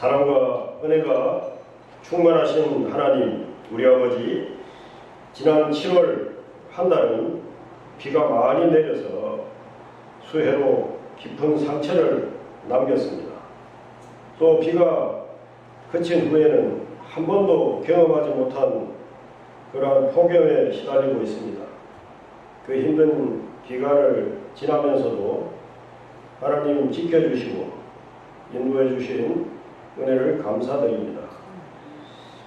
사랑과 은혜가 충만하신 하나님, 우리 아버지, 지난 7월 한 달은 비가 많이 내려서 수해로 깊은 상처를 남겼습니다. 또 비가 그친 후에는 한 번도 경험하지 못한 그러한 폭염에 시달리고 있습니다. 그 힘든 기간을 지나면서도 하나님 지켜주시고 인도해 주신 은혜를 감사드립니다.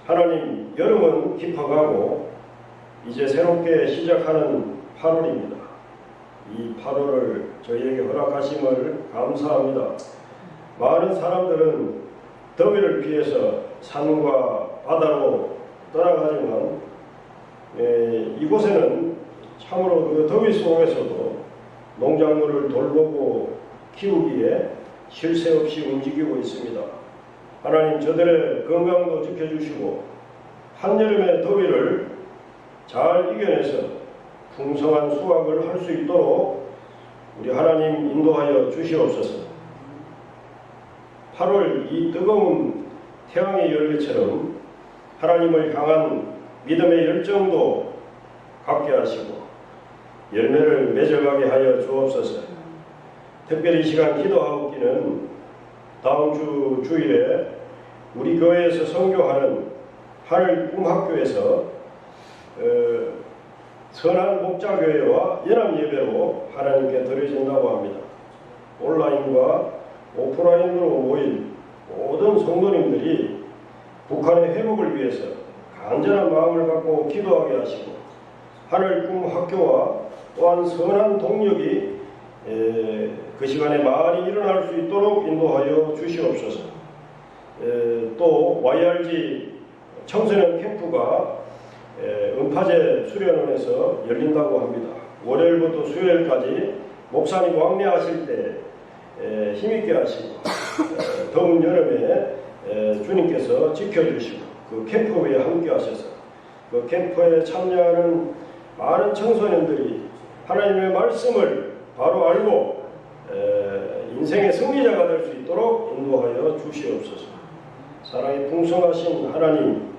하나님, 여름은 깊어가고 이제 새롭게 시작하는 8월입니다. 이 8월을 저희에게 허락하심을 감사합니다. 많은 사람들은 더위를 피해서 산과 바다로 떠나가지만 이곳에는 참으로 그 더위 속에서도 농작물을 돌보고 키우기에 쉴 새 없이 움직이고 있습니다. 하나님, 저들의 건강도 지켜주시고 한여름의 더위를 잘 이겨내서 풍성한 수확을 할 수 있도록 우리 하나님 인도하여 주시옵소서. 8월 이 뜨거운 태양의 열기처럼 하나님을 향한 믿음의 열정도 갖게 하시고 열매를 맺어가게 하여 주옵소서. 특별히 이 시간 기도하옵기는 다음 주 주일에 우리 교회에서 선교하는 하늘 꿈학교에서 선한 목자교회와 연합예배로 하나님께 드려진다고 합니다. 온라인과 오프라인으로 모인 모든 성도님들이 북한의 회복을 위해서 간절한 마음을 갖고 기도하게 하시고 하늘 꿈학교와 또한 선한 동력이 그 시간에 많이 일어날 수 있도록 인도하여 주시옵소서. 또 YRG 청소년 캠프가 은파제 수련원에서 열린다고 합니다. 월요일부터 수요일까지 목사님 왕래하실 때 힘있게 하시고 더운 여름에 주님께서 지켜주시고 그 캠프에 함께 하셔서 그 캠프에 참여하는 많은 청소년들이 하나님의 말씀을 바로 알고 인생의 승리자가 될 수 있도록 인도하여 주시옵소서. 사랑이 풍성하신 하나님,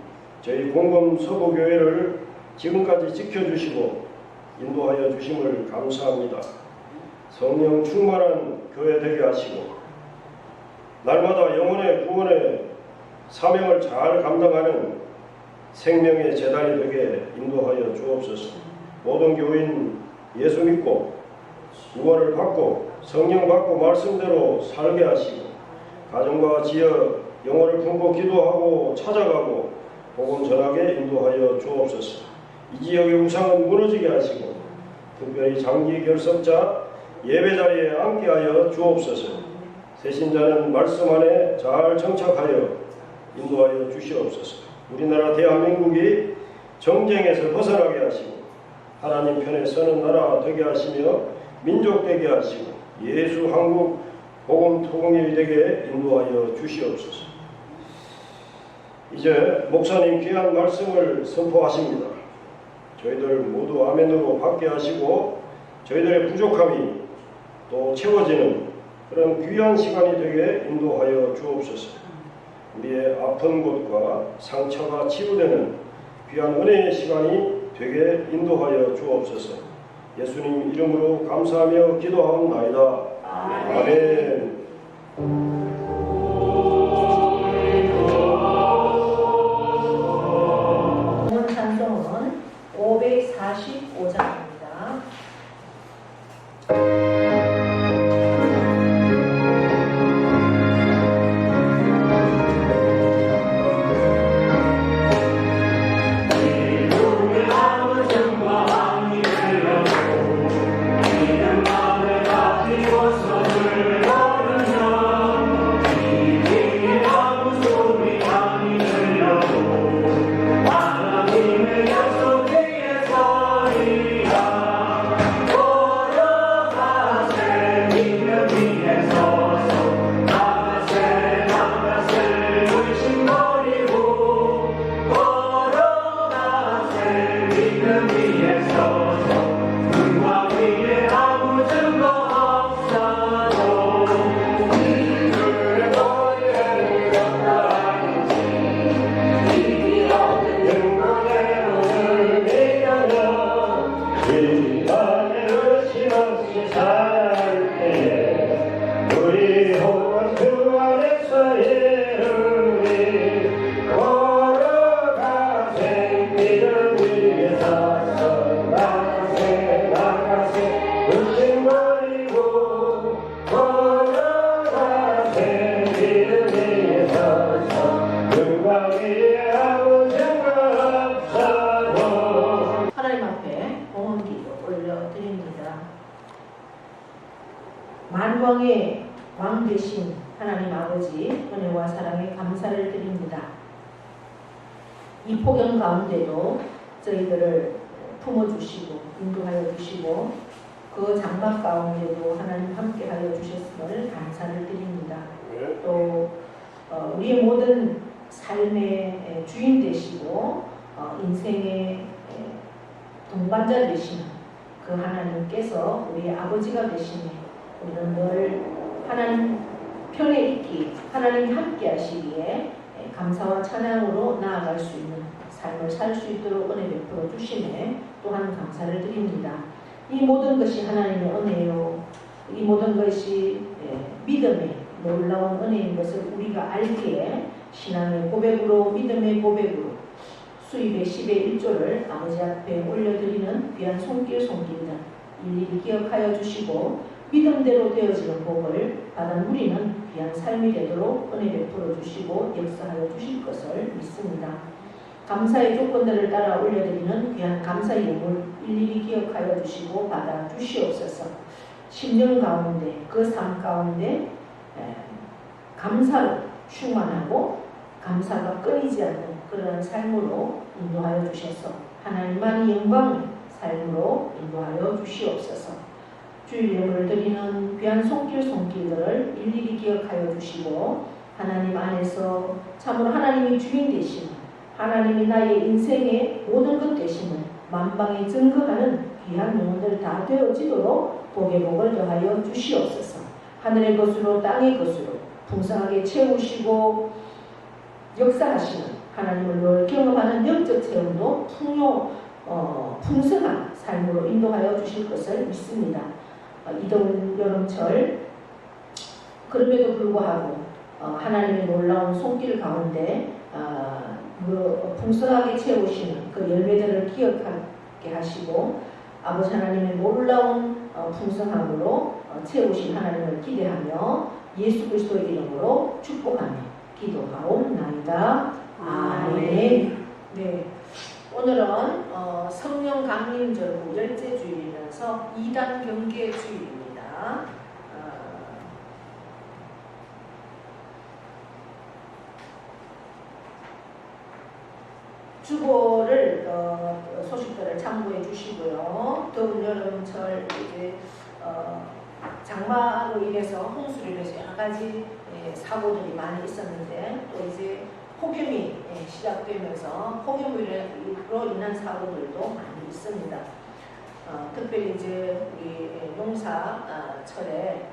저희 공검서부교회를 지금까지 지켜주시고 인도하여 주심을 감사합니다. 성령 충만한 교회 되게 하시고 날마다 영혼의 구원의 사명을 잘 감당하는 생명의 재단이 되게 인도하여 주옵소서. 모든 교인 예수 믿고 구원을 받고 성령 받고 말씀대로 살게 하시고 가정과 지역 영혼을 품고 기도하고 찾아가고 복음 전하게 인도하여 주옵소서. 이 지역의 우상은 무너지게 하시고 특별히 장기 결석자 예배자리에 앉게 하여 주옵소서. 새신자는 말씀 안에 잘 정착하여 인도하여 주시옵소서. 우리나라 대한민국이 정쟁에서 벗어나게 하시고 하나님 편에 서는 나라 되게 하시며 민족 되게 하시고 예수 한국 복음 통일이 되게 인도하여 주시옵소서. 이제 목사님 귀한 말씀을 선포하십니다. 저희들 모두 아멘으로 받게 하시고 저희들의 부족함이 또 채워지는 그런 귀한 시간이 되게 인도하여 주옵소서. 우리의 아픈 곳과 상처가 치유되는 귀한 은혜의 시간이 되게 인도하여 주옵소서. 예수님 이름으로 감사하며 기도하옵나이다. 아멘. 오늘 찬송은 545장입니다. 하나님의 약속 위에 서리 만왕의 왕 되신 하나님 아버지 은혜와 사랑에 감사를 드립니다. 이 폭염 가운데도 저희들을 품어주시고 인도하여 주시고 그 장막 가운데도 하나님 함께하여 주셨음을 감사를 드립니다. 또 우리의 모든 삶의 주인 되시고 인생의 동반자 되시는 그 하나님께서 우리의 아버지가 되시니 우리는 늘 하나님 편에 있기, 하나님 함께 하시기에 감사와 찬양으로 나아갈 수 있는 삶을 살 수 있도록 은혜 베풀어 주시네 또한 감사를 드립니다. 이 모든 것이 하나님의 은혜요. 이 모든 것이 믿음의 놀라운 은혜인 것을 우리가 알기에 신앙의 고백으로 믿음의 고백으로 수입의 10의 1조를 아버지 앞에 올려드리는 귀한 손길들 일일이 기억하여 주시고 믿음대로 되어지는 복을 받은 우리는 귀한 삶이 되도록 은혜 베풀어 주시고 역사하여 주실 것을 믿습니다. 감사의 조건들을 따라 올려드리는 귀한 감사의 예물 일일이 기억하여 주시고 받아 주시옵소서. 심령 가운데 그 삶 가운데 감사로 충만하고 감사가 끊이지 않는 그런 삶으로 인도하여 주셔서 하나님만이 영광의 삶으로 인도하여 주시옵소서. 주일 예물을 드리는 귀한 손길들을 일일이 기억하여 주시고 하나님 안에서 참으로 하나님이 주인 되시는 하나님이 나의 인생의 모든 것 되심을 만방에 증거하는 귀한 영혼들 다 되어지도록 복의 복을 더하여 주시옵소서. 하늘의 것으로 땅의 것으로 풍성하게 채우시고 역사하시는 하나님을 늘 경험하는 영적 체험도 풍성한 삶으로 인도하여 주실 것을 믿습니다. 이 더운 여름철 그럼에도 불구하고 하나님의 놀라운 손길 가운데 그 풍성하게 채우시는 그 열매들을 기억하게 하시고 아버지 하나님의 놀라운 풍성함으로 채우신 하나님을 기대하며 예수 그리스도의 이름으로 축복하며 기도하옵나이다. 아멘. 네, 오늘은 성령 강림절구 열째 주일이면서 2단 경계 주일입니다. 주보를 소식들을 참고해 주시고요. 더운 여름철 이제 장마로 인해서 홍수로 인해서 여러 가지 사고들이 많이 있었는데 또 이제 폭염이 시작되면서 폭염으로 인한 사고들도 많이 있습니다. 특별히 이제 우리 농사철에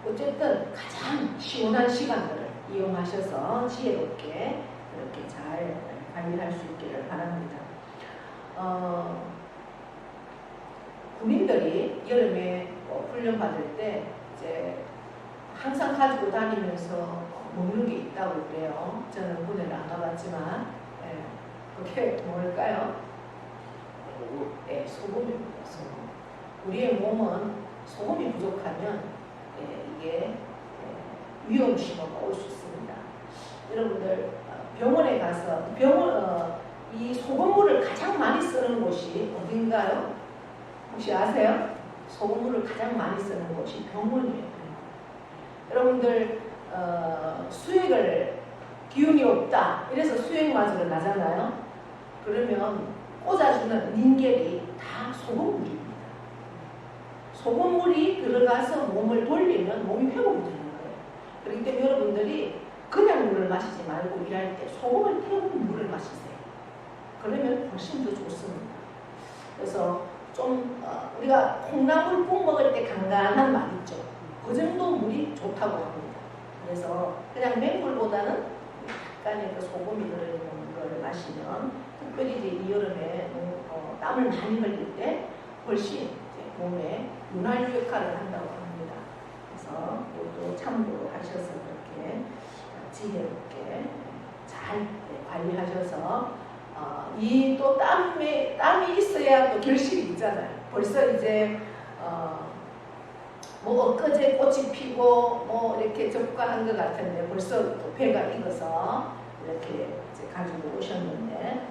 어쨌든 가장 시원한 시간들을 이용하셔서 지혜롭게 이렇게 잘 관리할 수 있기를 바랍니다. 군인들이 여름에 훈련 받을 때 이제 항상 가지고 다니면서 먹는 게 있다고 그래요. 저는 군대를 안 가봤지만 그게 뭘까요? 네, 소금입니다. 소금. 우리의 몸은 소금이 부족하면 이게 위험심을 올 수 있습니다. 여러분들 병원에 가서 이 소금물을 가장 많이 쓰는 곳이 어딘가요? 혹시 아세요? 소금물을 가장 많이 쓰는 곳이 병원이에요. 여러분들 수액을 기운이 없다 이래서 수액마저를 나잖아요. 그러면 꽂아주는 닌겔이 다 소금물입니다. 소금물이 들어가서 몸을 돌리면 몸이 회복이 되는 거예요. 그렇기 때문에 여러분들이 그냥 물을 마시지 말고 일할 때 소금을 태운 물을 마시세요. 그러면 훨씬 더 좋습니다. 그래서 좀 우리가 콩나물 국 먹을 때 간간한 맛 있죠. 그 정도 물이 좋다고 합니다. 그래서 그냥 맹물보다는 약간의 그 소금이 들어있는 걸 마시면 특별히 이제 이 여름에 땀을 많이 흘릴 때 훨씬 이제 몸에 윤활유 역할을 한다고 합니다. 그래서 이것도 참고로 하셔서 그렇게 지혜롭게 잘 관리하셔서 이 또 땀이 있어야 또 결실이 있잖아요. 벌써 이제 뭐 엊그제 꽃이 피고 뭐 이렇게 접과한 것 같은데 벌써 또 배가 익어서 이렇게 이제 가지고 오셨는데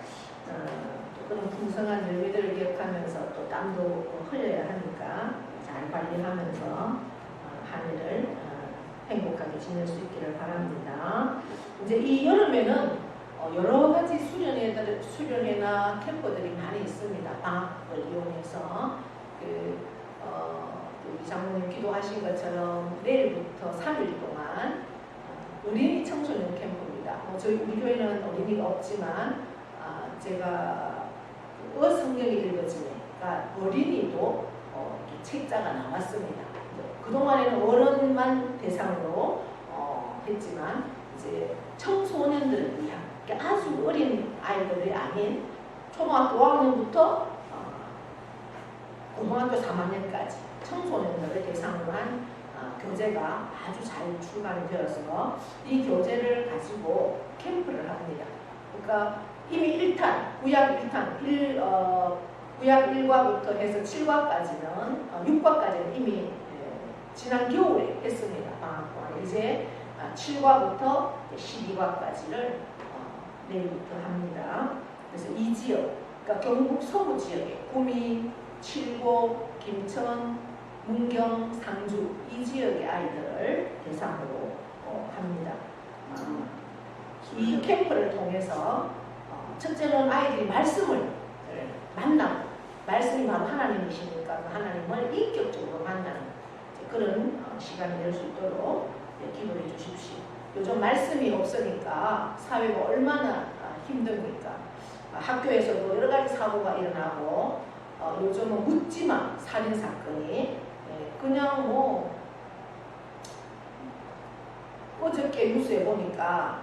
또 그런 풍성한 열매들을 기억하면서 또 땀도 흘려야 하니까 잘 잘 관리하면서 한 해를 행복하게 지낼 수 있기를 바랍니다. 이제 이 여름에는 여러 가지 수련회나 캠프들이 많이 있습니다. 방학을 이용해서 우리 장모님 기도하신 것처럼 내일부터 3일 동안 어린이 청소년 캠프입니다. 저희 우리 교회는 어린이가 없지만 제가 성경이 읽어지니까 어린이도 책자가 나왔습니다. 그동안에는 어른만 대상으로 했지만 이제 청소년들을 위한 아주 어린 아이들이 아닌 초등학교 5학년부터 고등학교 3학년까지 청소년들을 대상으로 한 교재가 아주 잘 출간이 되어서 이 교재를 가지고 캠프를 합니다. 그러니까 이미 1탄, 구약 1탄, 구약 1과부터 해서 7과까지는 6과까지는 이미 지난 겨울에 했습니다. 방학 동안 이제 7과부터 12과까지를 내일부터 합니다. 그래서 이 지역, 그러니까 경북 서부 지역에 구미, 칠곡, 김천, 문경, 상주 이 지역의 아이들을 대상으로 합니다. 이 캠프를 통해서 첫째는 아이들이 말씀을 만나고 말씀이 바로 하나님이시니까 그 하나님을 인격적으로 만나는 그런 시간이 될 수 있도록 기도해 주십시오. 요즘 말씀이 없으니까 사회가 얼마나 힘듭니까? 학교에서도 여러 가지 사고가 일어나고 요즘은 묻지마 살인 사건이 그냥 뭐 어저께 뉴스에 보니까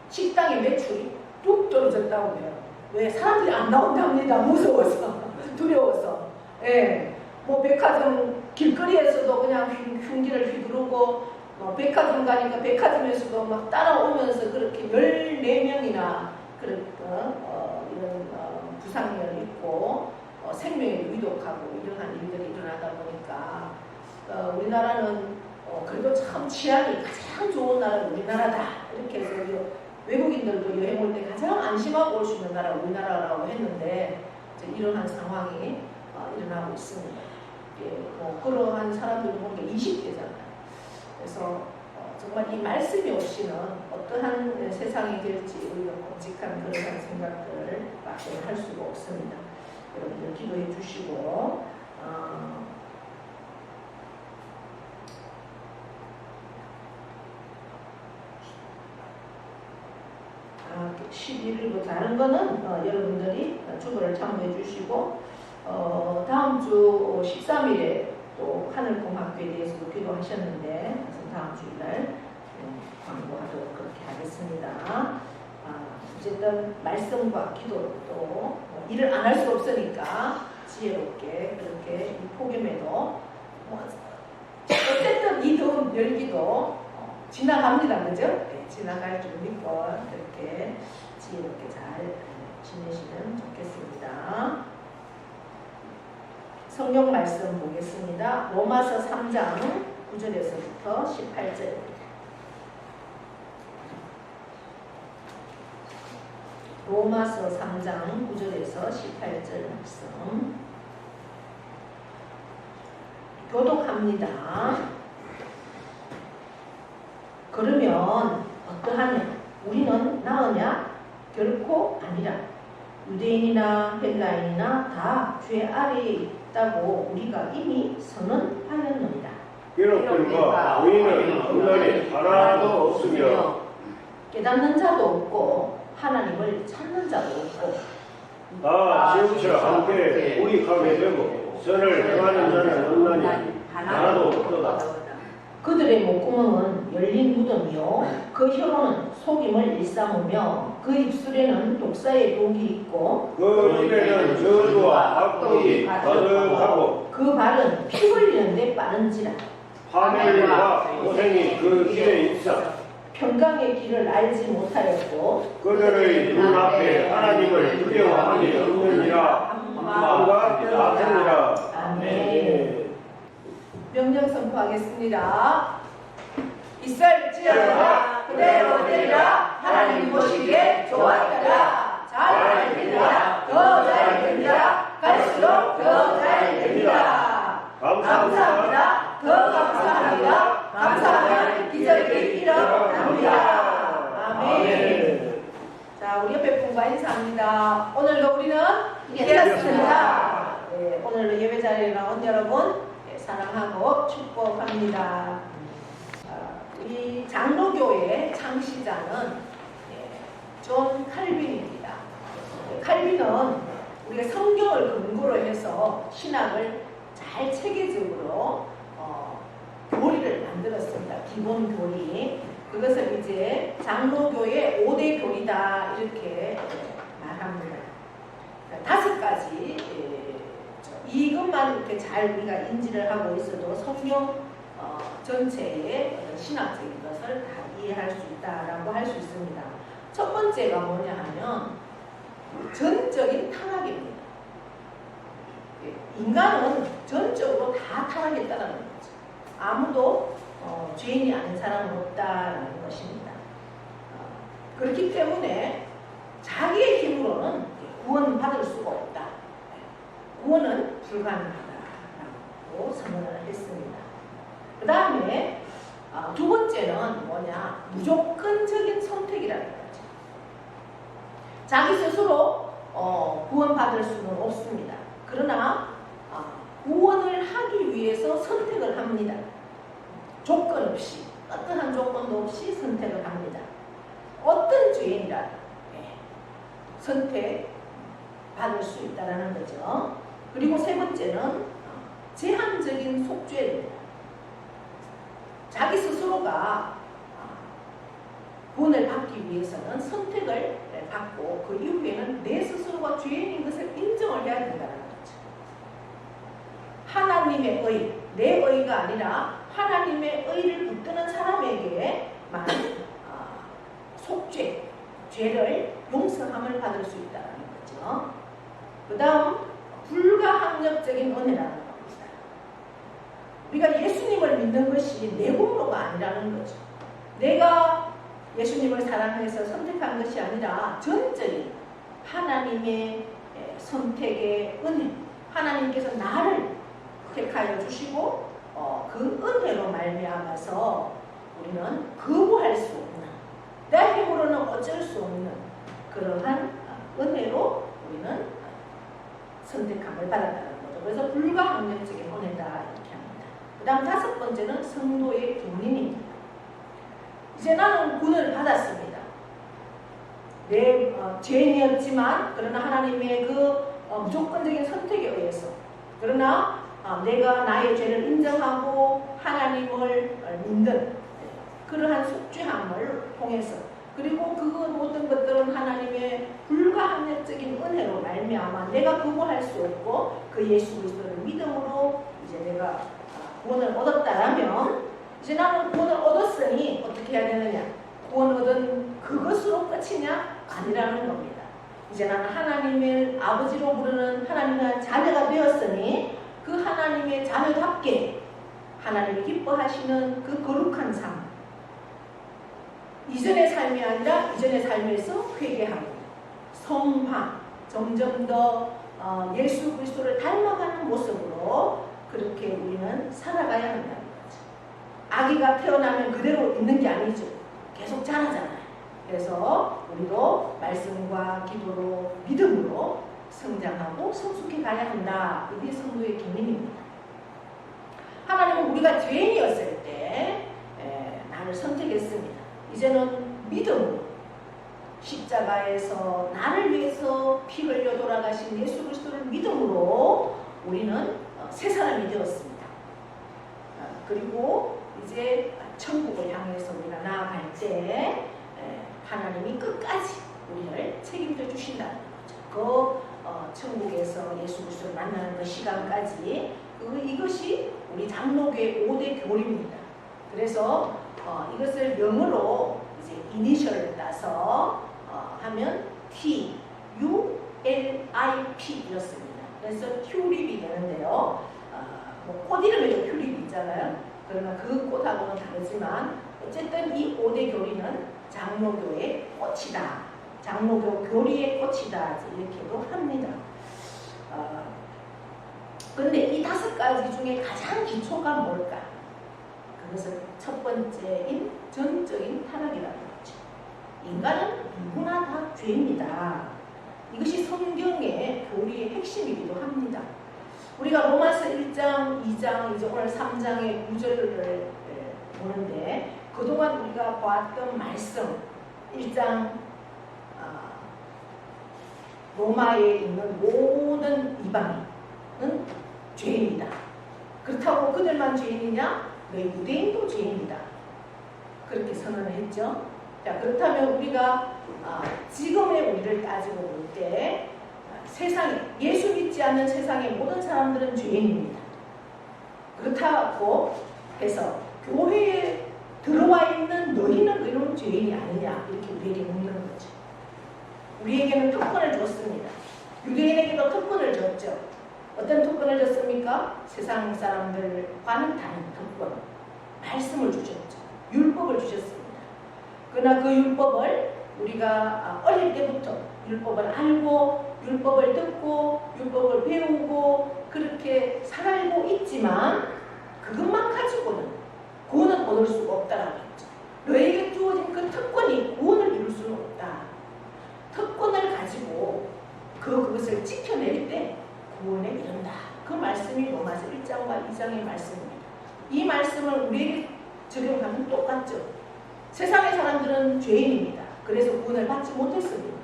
식당의 매출이 뚝 떨어졌다고 해요. 왜? 사람들이 안 나온답니다. 무서워서 두려워서. 예. 뭐 백화점 길거리에서도 그냥 흉기를 휘두르고 백화점 가니까 백화점에서도 막 따라오면서 그렇게 14명이나 그런 이런 부상을 입고 생명을 위독하고 이러한 일들이 일어나다 보니까 우리나라는 그래도 참 치안이 가장 좋은 나라가 우리나라다 이렇게 해서 외국인들도 여행 올 때 가장 안심하고 올 수 있는 나라가 우리나라라고 했는데 이러한 상황이 일어나고 있습니다. 그러한 사람들 보니까 20대잖아요. 그래서 정말 이 말씀이 없이는 어떠한 세상이 될지 우리가 끔찍한 그런 생각들을 밖에 할 수가 없습니다. 여러분들 기도해 주시고 11일부터 다른 거는 여러분들이 주보를 참고해 주시고 다음 주 13일에 또 하늘공학교에 대해서도 기도하셨는데 다음 주일날 광고하도록 그렇게 하겠습니다. 어쨌든 말씀과 기도 또 일을 안 할 수 없으니까 지혜롭게 그렇게 이 폭염에도 어쨌든 이 더운 열기도 지나갑니다. 그죠? 네, 지나갈 줄 믿고 그렇게 지혜롭게 잘 지내시면 좋겠습니다. 성경 말씀 보겠습니다. 로마서 3장 9절에서부터 18절입니다. 로마서 3장 9절에서 18절 말씀 교독합니다. 그러면 어떠하냐? 우리는 나으냐? 결코 아니라. 유대인이나 헬라인이나 다 죄 아래에 있다고 우리가 이미 선언하였느니라. 이렇거니와 우리는 분간이 하나도 없으며 깨닫는 자도 없고 하나님을 찾는 자도 없고 다 지우쳐 함께 우익하게 되고 선을 행하는 자는 없나니 하나도 없도다. 그들의 목구멍은 열린 무덤이요 그 혀로는 속임을 일삼으며 그 입술에는 독사의 독이 있고 그 입에는 저주와 악독이 가득하고 그 발은 피 흘리는데 빠른지라. 파멸과 고생이 그 길에 있어 평강의 길을 알지 못하였고 그들의 눈앞에 하나님을 두려워함이 없느니라. 마음과 같으니라. 아멘. 명령 선포하겠습니다. 이스라엘지어라 그대로 되리라. 하나님 보시기에 좋았더라. 잘 되리라. 더 잘 되리라. 갈수록 더 잘 되리라. 감사합니다. 감사합니다. 오늘도 우리는 이겼습니다. 네, 오늘 예배 자리에 나온 여러분 사랑하고 축복합니다. 이 장로교의 창시자는 존 칼빈입니다. 칼빈은 우리가 성경을 근거로 해서 신학을 잘 체계적으로 교리를 만들었습니다. 기본 교리. 그것을 이제 장로교의 5대 교리다 이렇게 말합니다. 5가지 이것만 이렇게 잘 우리가 인지를 하고 있어도 성경 전체의 어떤 신학적인 것을 다 이해할 수 있다라고 할 수 있습니다. 첫 번째가 뭐냐 하면 전적인 타락입니다. 인간은 전적으로 다 타락했다는 거죠. 아무도 죄인이 아닌 사람은 없다라는 것입니다. 그렇기 때문에 자기의 힘으로는 구원받을 수가 없다. 구원은 불가능하다라고 선언을 했습니다. 그 다음에 두 번째는 뭐냐? 무조건적인 선택이라는 거죠. 자기 스스로 구원받을 수는 없습니다. 그러나 구원을 하기 위해서 선택을 합니다. 조건 없이, 어떠한 조건도 없이 선택을 합니다. 어떤 죄인이라도 선택받을 수 있다는 거죠. 그리고 세 번째는 제한적인 속죄입니다. 자기 스스로가 구원을 받기 위해서는 선택을 받고 그 이후에는 내 스스로가 죄인인 것을 인정을 해야 된다는 거죠. 하나님의 의, 내 의가 아니라 하나님의 의를 붙드는 사람에게만 속죄, 죄를 용서함을 받을 수 있다는 거죠. 그 다음 불가항력적인 은혜라는 겁니다. 우리가 예수님을 믿는 것이 내 공로가 아니라는 거죠. 내가 예수님을 사랑해서 선택한 것이 아니라 전적인 하나님의 선택의 은혜, 하나님께서 나를 택하여 주시고 그 은혜로 말미암아서 우리는 거부할 수 없는, 내 힘으로는 어쩔 수 없는 그러한 은혜로 우리는 선택함을 받았다는 거죠. 그래서 불가항력적인 은혜다 이렇게 합니다. 그 다음 5번째는 성도의 견인입니다. 이제 나는 구원을 받았습니다. 내 죄인이었지만 그러나 하나님의 그 무조건적인 선택에 의해서, 그러나 내가 나의 죄를 인정하고 하나님을 믿는 그러한 속죄함을 통해서, 그리고 그 모든 것들은 하나님의 불가항력적인 은혜로 말미암아 내가 거부할 수 없고 그 예수 그리스도를 믿음으로 이제 내가 구원을 얻었다라면, 이제 나는 구원을 얻었으니 어떻게 해야 되느냐? 구원 얻은 그것으로 끝이냐? 아니라는 겁니다. 이제 나는 하나님을 아버지로 부르는 하나님의 자녀가 되었으니 그 하나님의 자녀답게 하나님이 기뻐하시는 그 거룩한 삶, 이전의 삶이 아니라 이전의 삶에서 회개하고 성화, 점점 더 예수 그리스도를 닮아가는 모습으로 그렇게 우리는 살아가야 한다는 거죠. 아기가 태어나면 그대로 있는 게 아니죠. 계속 자라잖아요. 그래서 우리도 말씀과 기도로 믿음으로 성장하고 성숙해 가야 한다. 이게 성도의 기능입니다. 하나님은 우리가 죄인이었을 때 나를 선택했습니다. 이제는 믿음으로 십자가에서 나를 위해서 피 흘려 돌아가신 예수 그리스도를 믿음으로 우리는 새 사람이 되었습니다. 그리고 이제 천국을 향해서 우리가 나아갈 때 하나님이 끝까지 우리를 책임져 주신다는 거죠. 그 천국에서 예수 그리스도를 만나는 그 시간까지 이것이 우리 장로교의 5대 교리입니다. 그래서 이것을 영어로 이제 이니셜을 따서 하면 T, U, L, I, P 이렇습니다. 그래서 튤립이 되는데요. 뭐 꽃 이름에도 튤립이 있잖아요. 그러나 그 꽃하고는 다르지만 어쨌든 이 5대 교리는 장로교의 꽃이다. 장로교 교리의 꽃이다. 이렇게도 합니다. 그런데 이 5가지 중에 가장 기초가 뭘까? 그것은 첫 번째인 전적인 타락이라는 거죠. 인간은 누구나 다 죄입니다. 말씀이기도 합니다. 우리가 로마서 1장, 2장, 이제 오늘 3장의 구절을 보는데 그동안 우리가 보았던 말씀 1장 로마에 있는 모든 이방인은 죄인이다. 그렇다고 그들만 죄인이냐? 네, 유대인도 죄인이다. 그렇게 선언을 했죠. 자, 그렇다면 우리가 지금의 우리를 따지고 볼 때 세상에 예수 믿지 않는 세상의 모든 사람들은 죄인입니다. 그렇다고 해서 교회에 들어와 있는 너희는 그런 죄인이 아니냐 이렇게 우리에게 묻는 거죠. 우리에게는 특권을 줬습니다. 유대인에게도 특권을 줬죠. 어떤 특권을 줬습니까? 세상 사람들과는 다른 특권, 말씀을 주셨죠. 율법을 주셨습니다. 그러나 그 율법을 우리가 어릴 때부터 율법을 알고 율법을 듣고 율법을 배우고 그렇게 살고 있지만 그것만 가지고는 구원을 얻을 수가 없다라고 했죠. 너에게 주어진 그 특권이 구원을 이룰 수는 없다. 특권을 가지고 그것을 지켜낼 때 구원에 이른다. 그 말씀이 로마서 1장과 2장의 말씀입니다. 이 말씀을 우리에게 적용하면 똑같죠. 세상의 사람들은 죄인입니다. 그래서 구원을 받지 못했습니다.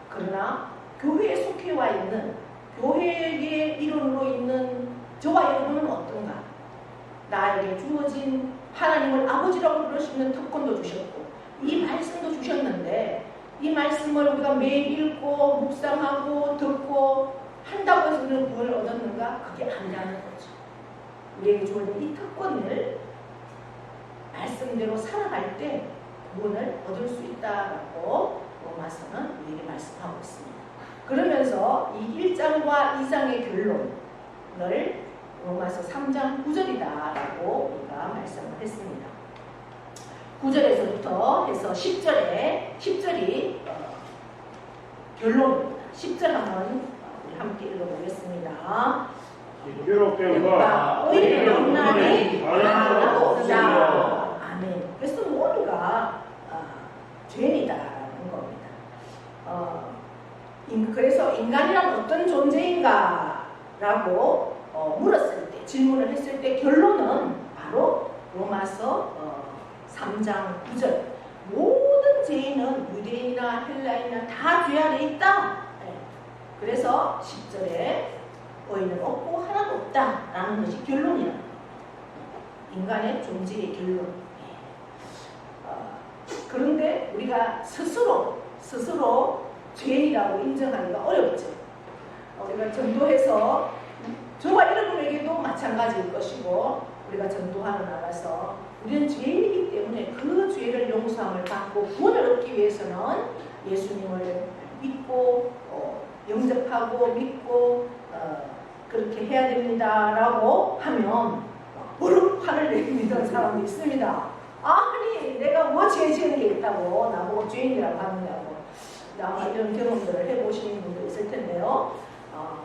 그러나 교회에 속해 와 있는 교회의 일원으로 있는 저와 여러분은 어떤가? 나에게 주어진 하나님을 아버지라고 부를 수 있는 특권도 주셨고 이 말씀도 주셨는데 이 말씀을 우리가 매일 읽고 묵상하고 듣고 한다고 해서 우리는 구원을 얻었는가? 그게 아니라는 거죠. 우리에게 주어진 이 특권을 말씀대로 살아갈 때 구원을 얻을 수 있다라고 로마서는 우리에게 말씀하고 있습니다. 그러면서 이 1장과 2장의 결론을 로마서 3장 9절이다라고 우리가 말씀을 했습니다. 9절에서부터 해서 10절이 결론입니다. 10절 한번 우리 함께 읽어보겠습니다. 기록된 바 의인의 영란이 하나도 없다. 아멘. 그래서 모두가 죄인이다라는 겁니다. 그래서 인간이란 어떤 존재인가라고 물었을 때, 질문을 했을 때 결론은 바로 로마서 3장 9절. 모든 죄인은 유대인이나 헬라인이나 다 죄 아래 있다. 그래서 10절에 의인은 없고 하나도 없다라는 것이 결론이다. 인간의 존재의 결론. 그런데 우리가 스스로 죄인이라고 인정하기가 어렵죠. 우리가 전도해서 저와 여러분에게도 마찬가지일 것이고 우리가 전도하러 나가서 우리는 죄인이기 때문에 그 죄를 용서함을 받고 구원을 얻기 위해서는 예수님을 믿고 영접하고 믿고 그렇게 해야 됩니다라고 하면 무릎 화를 내밀던 사람도 있습니다. 아니 내가 뭐 죄 지은 게 있다고 나보고 죄인이라고 하느냐고. 아마 이런 경험들을 해보시는 분도 있을 텐데요.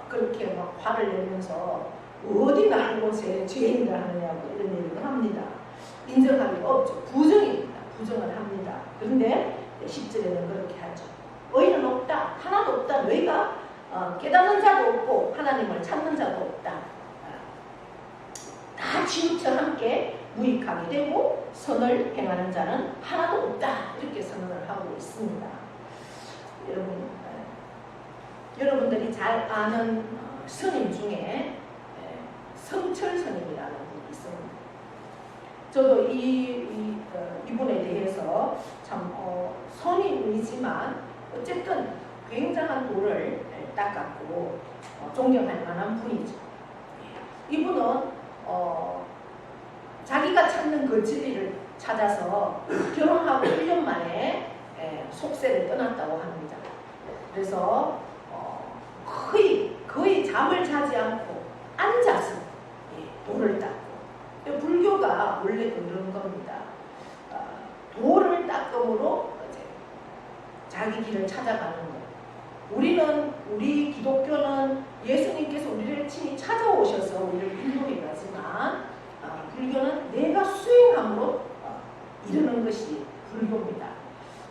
그렇게 막 화를 내면서 어디 나를 죄인이라 하느냐고 이런 얘기를 합니다. 인정하기가 없죠. 부정입니다. 부정을 합니다. 그런데 10절에는 그렇게 하죠. 의인은 없다. 하나도 없다. 너희가 깨닫는 자도 없고 하나님을 찾는 자도 없다. 다 치우쳐 함께 무익하게 되고 선을 행하는 자는 하나도 없다. 이렇게 선언을 하고 있습니다. 여러분들이 잘 아는 스님 중에 성철 스님이라는 분이 있습니다. 저도 이분에 대해서 참 선임이지만 어쨌든 굉장한 도를 닦았고 존경할 만한 분이죠. 이분은 자기가 찾는 그 진리를 찾아서 결혼하고 1년 만에 속세를 떠났다고 합니다. 그래서 거의 잠을 자지 않고 앉아서 도를 닦고, 불교가 원래 그런 겁니다. 도를 닦음으로 자기 길을 찾아가는 것. 우리 기독교는 예수님께서 우리를 친히 찾아오셔서 우리를 인도해 가지만 불교는 내가 수행함으로 이루는 것이 불교입니다.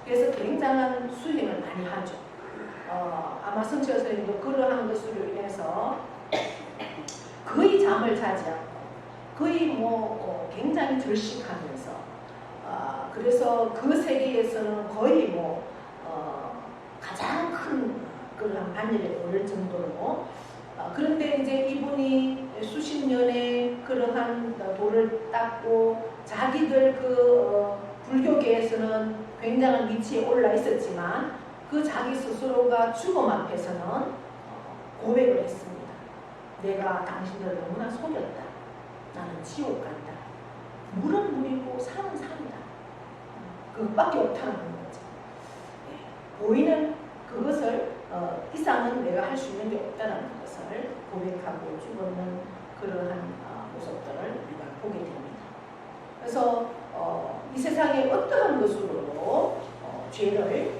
그래서 굉장한 수행을 많이 하죠. 아마 성철 선생님도 그러한 것으로 인해서 거의 잠을 자지 않고 거의 굉장히 절식하면서 그래서 그 세계에서는 거의 가장 큰 그런 반열에 오를 정도로 그런데 이제 이분이 수십 년의 그러한 도를 닦고 자기들 불교계에서는 굉장한 위치에 올라 있었지만 그 자기 스스로가 죽음 앞에서는 고백을 했습니다. 내가 당신들을 너무나 속였다. 나는 지옥 간다. 물은 물이고 산은 산이다. 그것밖에 없다는 거죠. 보이는 그것을 이상은 내가 할 수 있는 게 없다는 것을 고백하고 죽었는 그러한 모습들을 우리가 보게 됩니다. 그래서 이 세상에 어떠한 것으로도 죄를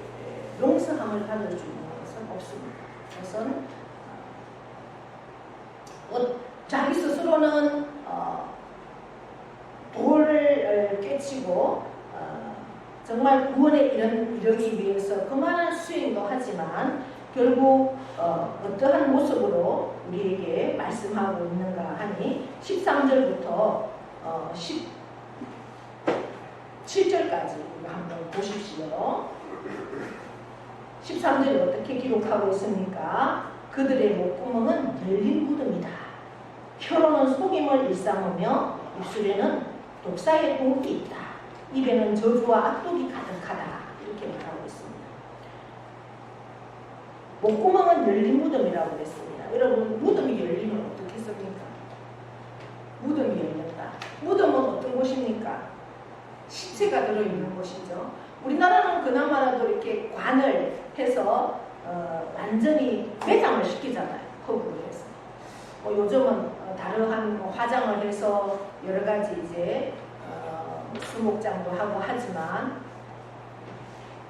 용서함을 받을 수 있는 것은 없습니다. 그것은 자기 스스로는 돌을 깨치고 정말 구원에 이르기 위해서 그만한 수행도 하지만 결국 어떠한 모습으로 우리에게 말씀하고 있는가 하니 13절부터 17절까지 우리가 한번 보십시오. 13절에 어떻게 기록하고 있습니까? 그들의 목구멍은 열린 무덤이다. 혀로는 속임을 일삼으며 입술에는 독사의 독이 있다. 입에는 저주와 악독이 가득하다. 이렇게 말하고 있습니다. 목구멍은 열린 무덤이라고 했습니다. 여러분, 무덤이 열리면 어떻게 씁니까? 무덤이 열렸다. 무덤은 어떤 곳입니까? 시체가 들어있는 곳이죠. 우리나라는 그나마라도 이렇게 관을 해서 완전히 매장을 시키잖아요. 흙으로 해서. 요즘은 다르한 화장을 해서 여러 가지 이제 수목장도 하고 하지만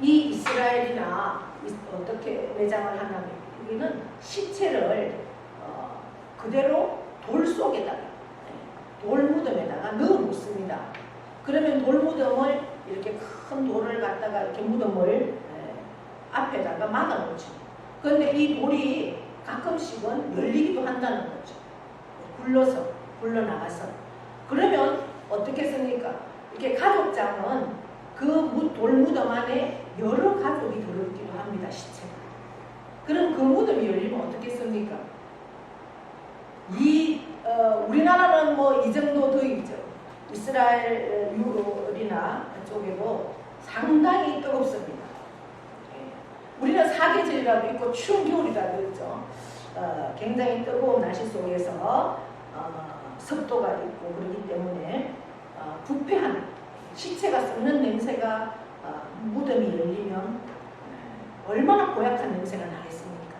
이 이스라엘이나 어떻게 매장을 하냐면 여기는 시체를 그대로 돌 속에다가 돌무덤에다가 넣어 놓습니다. 그러면 돌무덤을 이렇게 큰 돌을 갖다가 이렇게 무덤을 앞에다가 막아 놓죠. 그런데 이 돌이 가끔씩은 열리기도 한다는 거죠. 굴러나가서. 그러면 어떻게 씁니까? 이렇게 가족장은 그 돌무덤 안에 여러 가족이 들어있기도 합니다. 시체가. 그럼 그 무덤이 열리면 어떻게 씁니까? 우리나라는 이 정도 더 있죠. 이스라엘 유럽이나 쪽에도 상당히 뜨겁습니다. 우리는 사계절이라도 있고 추운 겨울이라도 있죠. 굉장히 뜨거운 날씨 속에서 습도가 있고 그렇기 때문에 부패한 시체가 썩는 냄새가 무덤이 열리면 얼마나 고약한 냄새가 나겠습니까?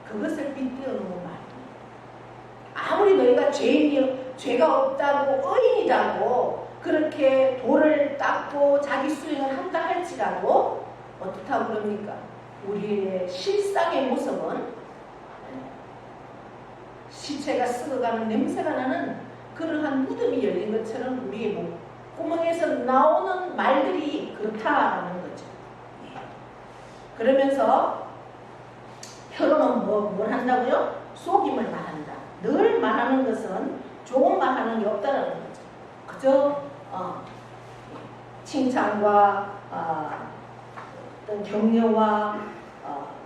그것을 빗대어 놓은 말입니다. 아무리 너희가 죄가 없다고 의인이라고 그렇게 돌을 닦고 자기 수행을 한다 할지라도 어떻다고 그럽니까? 우리의 실상의 모습은 시체가 썩어가는 냄새가 나는 그러한 무덤이 열린 것처럼 우리의 목구멍에서 나오는 말들이 그렇다라는 거죠. 그러면서 혀로는 뭘 한다고요? 속임을 말한다. 늘 말하는 것은 좋은 말하는 게 없다는 거죠. 그저 칭찬과 어떤 격려와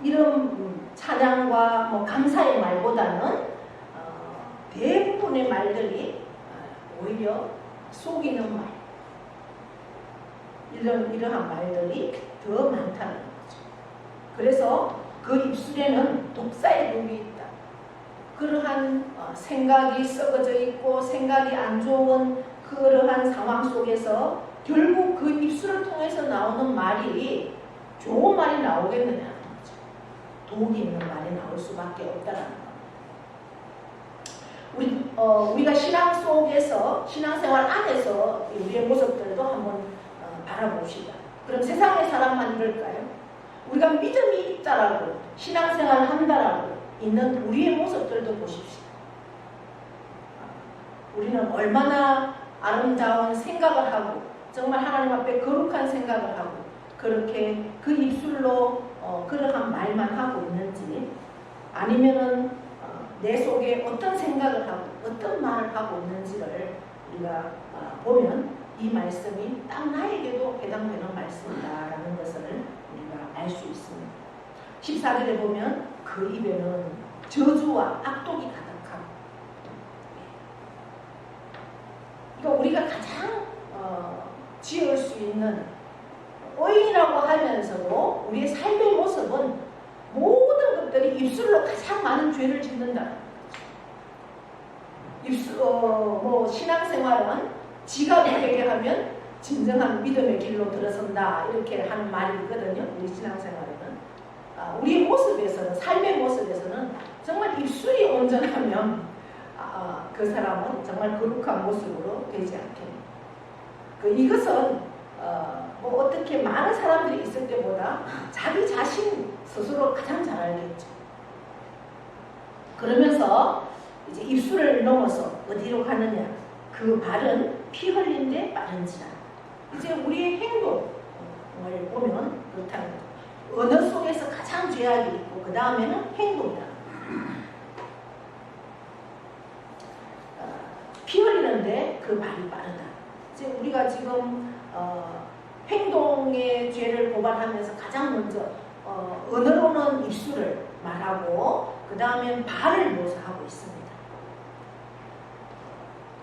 이런 찬양과 감사의 말보다는 대부분의 말들이 오히려 속이는 말, 이러한 말들이 더 많다는 거죠. 그래서 그 입술에는 독사의 독이 있다. 그러한 생각이 썩어져 있고 생각이 안 좋은 그러한 상황 속에서 결국 그 입술을 통해서 나오는 말이 좋은 말이 나오겠느냐는 거죠. 독이 있는 말이 나올 수밖에 없다는 거. 우리가 신앙 속에서 신앙생활 안에서 우리의 모습들도 한번 바라봅시다. 그럼 세상의 사람만 이럴까요? 우리가 믿음이 있다라고 신앙생활을 한다라고 있는 우리의 모습들도 보십시다. 우리는 얼마나 아름다운 생각을 하고 정말 하나님 앞에 거룩한 생각을 하고 그렇게 그 입술로 그러한 말만 하고 있는지 아니면은 내 속에 어떤 생각을 하고 어떤 말을 하고 있는지를 우리가 보면 이 말씀이 딱 나에게도 해당되는 말씀이다라는 것을 우리가 알 수 있습니다. 14절에 보면 그 입에는 저주와 악독이 가득하고, 그러니까 우리가 가장 지을 수 있는 의인이라고 하면서도 우리의 삶의 모습은 모든 것들이 입술로 가장 많은 죄를 짓는다. 신앙생활은 지가 회개하면 진정한 믿음의 길로 들어선다, 이렇게 하는 말이 있거든요. 우리 신앙생활에는 우리의 모습에서는, 삶의 모습에서는 정말 입술이 온전하면 그 사람은 정말 거룩한 모습으로 되지 않겠네요. 이것은 어떻게 많은 사람들이 있을 때보다 자기 자신 스스로 가장 잘 알겠죠. 그러면서 이제 입술을 넘어서 어디로 가느냐? 그 발은 피 흘린 데 빠른지라. 이제 우리의 행동을 보면 그렇다는 거죠. 언어 속에서 가장 죄악이 있고 그 다음에는 행동이다. 피 흘리는데 그 발이 빠르다. 이제 우리가 지금 행동의 죄를 고발하면서 가장 먼저 언어로는 입술을 말하고 그 다음엔 발을 묘사하고 있습니다.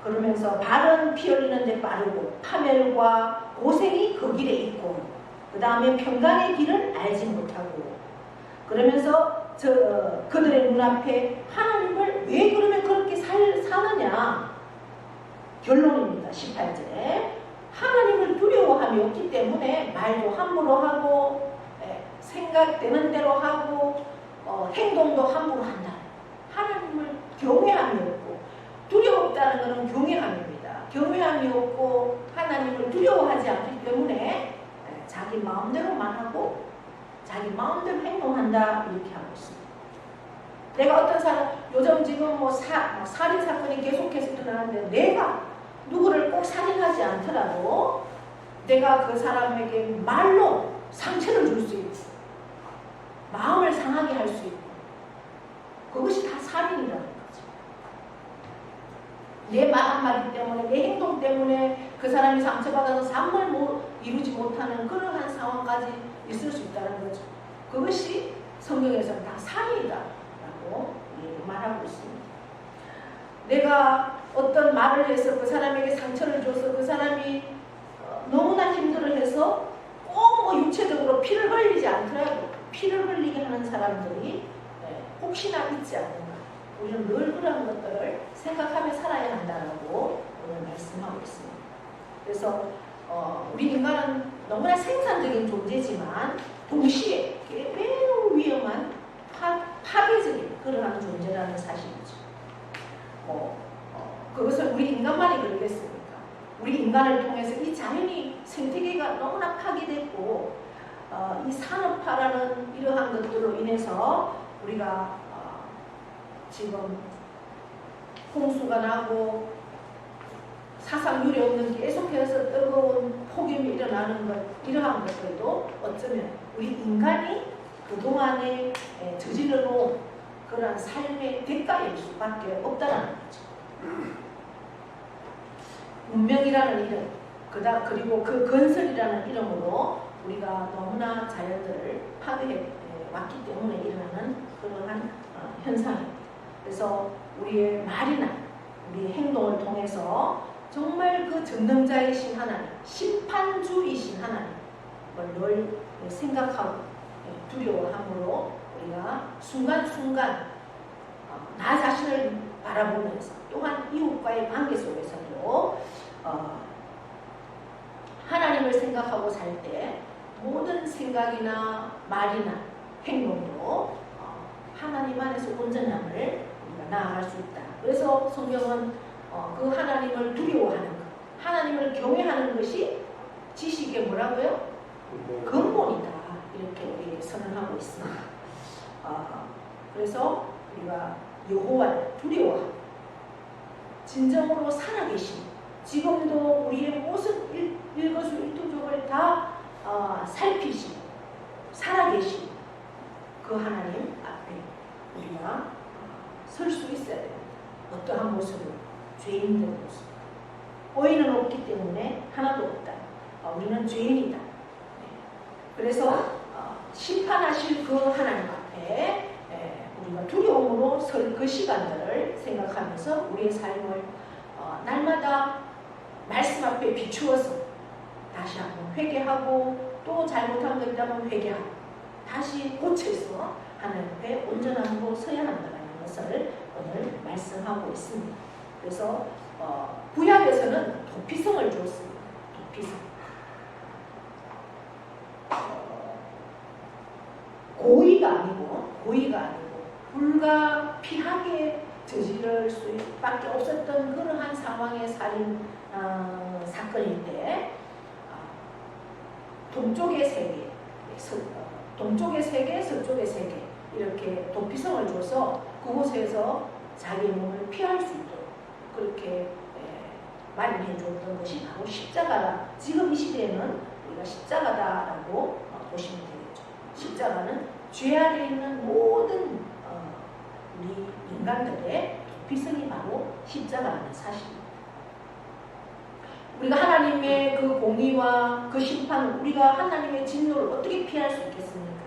그러면서 발은 피 흘리는 데 빠르고 파멸과 고생이 그 길에 있고 그 다음에 평강의 길을 알지 못하고, 그러면서 그들의 눈앞에 하나님을 왜 그러면 그렇게 사느냐? 결론입니다. 18절에 하나님을 두려워함이 없기 때문에 말도 함부로 하고 생각되는 대로 하고 행동도 함부로 한다. 하나님을 경외함이 없고, 두려웠다는 것은 경외함입니다. 경외함이 없고 하나님을 두려워하지 않기 때문에 자기 마음대로만 하고 자기 마음대로 행동한다, 이렇게 하고 있습니다. 내가 어떤 사람, 요즘 지금 살인 사건이 계속해서 일어나는데 내가 누구를 꼭 살인하지 않더라도 내가 그 사람에게 말로 상처를 줄 수 있고 마음을 상하게 할 수 있고, 그것이 다 살인이라는 거죠. 내 말 한마디 때문에, 내 행동 때문에 그 사람이 상처받아서 삶을 이루지 못하는 그러한 상황까지 있을 수 있다는 거죠. 그것이 성경에서는 다 살인이다라고 말하고 있습니다. 내가 어떤 말을 해서 그 사람에게 상처를 줘서 그 사람이 너무나 힘들어해서 꼭 육체적으로 피를 흘리지 않더라도 피를 흘리게 하는 사람들이 혹시나 있지 않는가, 우리는 늘 그런 것들을 생각하며 살아야 한다라고 오늘 말씀하고 있습니다. 그래서 우리 인간은 너무나 생산적인 존재지만 동시에 매우 위험한 파괴적인 그러한 존재라는 사실이죠. 그것을 우리 인간만이 그러겠습니까? 우리 인간을 통해서 이 자연이 생태계가 너무나 파괴됐고 이 산업화라는 이러한 것들로 인해서 우리가 지금 홍수가 나고 사상 유례 없는 계속해서 뜨거운 폭염이 일어나는 것, 이러한 것들도 어쩌면 우리 인간이 그동안에 저질러 놓은 그런 삶의 대가일 수밖에 없다는 거죠. 운명이라는 이름, 그리고 그 건설이라는 이름으로 우리가 너무나 자연들을 파괴해 왔기 때문에 일어나는 그러한 현상입니다. 그래서 우리의 말이나 우리의 행동을 통해서 정말 그 전능자이신 하나님, 심판주이신 하나님을 늘 생각하고 두려워함으로 우리가 순간순간 나 자신을 바라보면서 또한 이웃과의 관계 속에서도 하나님을 생각하고 살 때 모든 생각이나 말이나 행동도 하나님 안에서 온전함을 우리가 나아갈 수 있다. 그래서 성경은 그 하나님을 두려워하는 것, 하나님을 경외하는 것이 지식의 뭐라고요? 근본이다. 이렇게 우리에게 선언하고 있습니다. 그래서 우리가 여호와를 두려워하고 진정으로 살아계신, 지금도 우리의 모든 일거수일투족을 다 살피시고 살아계신 그 하나님 앞에 우리가 설 수 있어야 됩니다. 어떠한 모습으로? 죄인된 모습. 의인은 없기 때문에 하나도 없다. 우리는 죄인이다. 그래서 심판하실 그 하나님 앞에 우리가 두려움으로 설 그 시간들을 생각하면서 우리의 삶을 날마다 말씀 앞에 비추어서 다시 한번 회개하고 또 잘못한 것 있다면 회개하고 다시 고쳐서 하나님 앞에 온전함으로 서야 한다는 것을 오늘 말씀하고 있습니다. 그래서 구약에서는 도피성을 주었습니다. 도피성. 고의가 아니고 불가피하게 저지를 수밖에 없었던 그러한 상황의 살인 사건일 때 동쪽의 세계, 서쪽의 세계 이렇게 도피성을 줘서 그곳에서 자기 몸을 피할 수 있도록 그렇게 마련해 줬던 것이 바로 십자가다. 지금 이 시대에는 우리가 십자가다라고 보시면 되겠죠. 십자가는 죄 아래 있는 모든 우리 인간들의 도피성이 바로 십자가라는 사실입니다. 우리가 하나님의 그 공의와 그 심판, 우리가 하나님의 진노를 어떻게 피할 수 있겠습니까?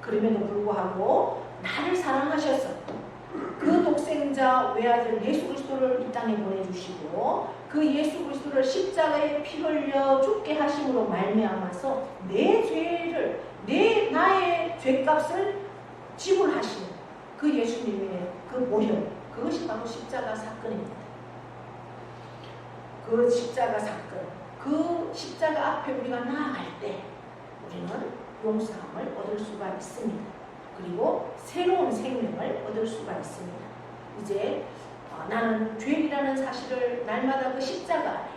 그럼에도 불구하고 나를 사랑하셔서 그 독생자 외아들 예수 그리스도를 이 땅에 보내주시고 그 예수 그리스도를 십자가에 피 흘려 죽게 하심으로 말미암아서 내 죄를 나의 죄값을 지불하시는 그 예수님의 그 모형, 그것이 바로 십자가 사건입니다. 그 십자가 사건, 그 십자가 앞에 우리가 나아갈 때 우리는 용서함을 얻을 수가 있습니다. 그리고 새로운 생명을 얻을 수가 있습니다. 이제 나는 죄인이라는 사실을 날마다 그 십자가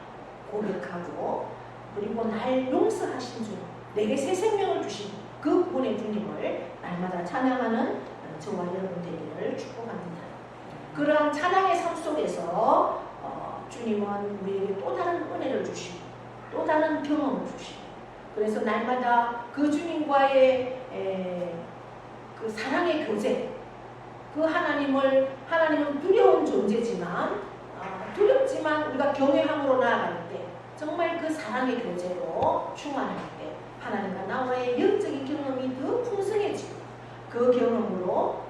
고백하고 그리고 날 용서하신 주, 내게 새 생명을 주신 그 구원의 주님을 날마다 찬양하는 저와 여러분 되기를 축복합니다. 그러한 찬양의 삶 속에서 주님은 우리에게 또 다른 은혜를 주시고 또 다른 경험을 주시고 그래서 날마다 그 주님과의 그 사랑의 교제, 그 하나님은 두려운 존재지만 두렵지만 우리가 경외함으로 나아갈 때 정말 그 사랑의 교제로 충만할 때 하나님과 나와의 영적인 경험이 더 풍성해지고 그 경험으로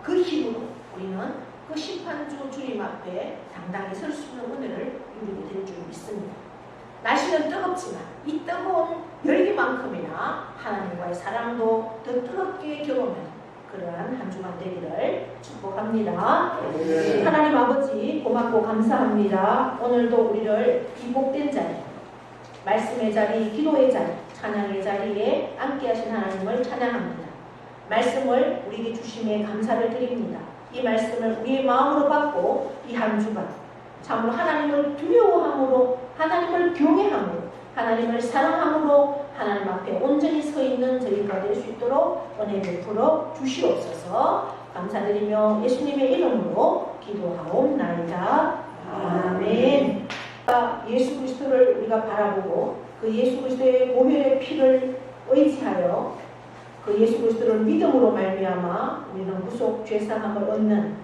그 힘으로 우리는 그 심판주 주님 앞에 당당히 설 수 있는 은혜를 누리게 될 줄 믿습니다. 날씨는 뜨겁지만 이 뜨거운 열기만큼이나 하나님과의 사랑도 더 뜨겁게 경험하는 그러한 한 주간 되기를 축복합니다. 네. 하나님 아버지 고맙고 감사합니다. 오늘도 우리를 이 복된 자리, 말씀의 자리, 기도의 자리, 찬양의 자리에 함께 하신 하나님을 찬양합니다. 말씀을 우리에게 주심에 감사를 드립니다. 이 말씀을 우리의 마음으로 받고 이 한 주간 참으로 하나님을 두려워함으로 하나님을 경외함으로 하나님을 사랑함으로 하나님 앞에 온전히 서 있는 저희가 될 수 있도록 은혜 베풀어 주시옵소서. 감사드리며 예수님의 이름으로 기도하옵나이다. 아멘. 예수 그리스도를 우리가 바라보고 그 예수 그리스도의 보혈의 피를 의지하여 그 예수 그리스도를 믿음으로 말미암아 우리는 구속 죄사함을 얻는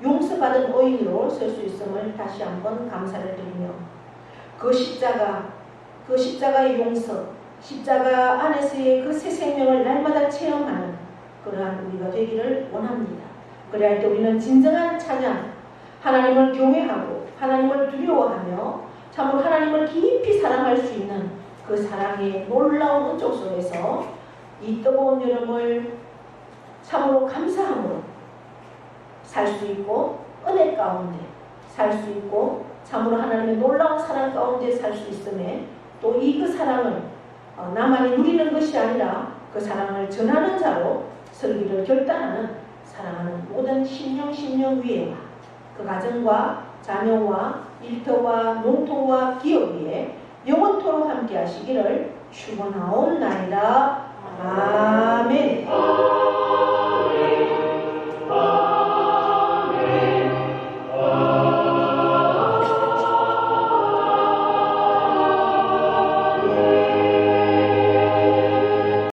용서받은 의인으로 설 수 있음을 다시 한번 감사를 드리며 그 십자가의 용서, 십자가 안에서의 그 새 생명을 날마다 체험하는 그러한 우리가 되기를 원합니다. 그래야 할 때 우리는 진정한 찬양, 하나님을 경외하고 하나님을 두려워하며 참으로 하나님을 깊이 사랑할 수 있는 그 사랑의 놀라운 은총 속에서 이 뜨거운 여름을 참으로 감사함으로 살 수 있고 은혜 가운데 살 수 있고 참으로 하나님의 놀라운 사랑 가운데 살 수 있음에 또 이 그 사랑을 나만이 누리는 것이 아니라 그 사랑을 전하는 자로 설기를 결단하는 사랑하는 모든 심령 위에와 그 가정과 자녀와 일터와 농토와 기업 위에 영원토록 함께 하시기를 축원하옵나이다. 아멘.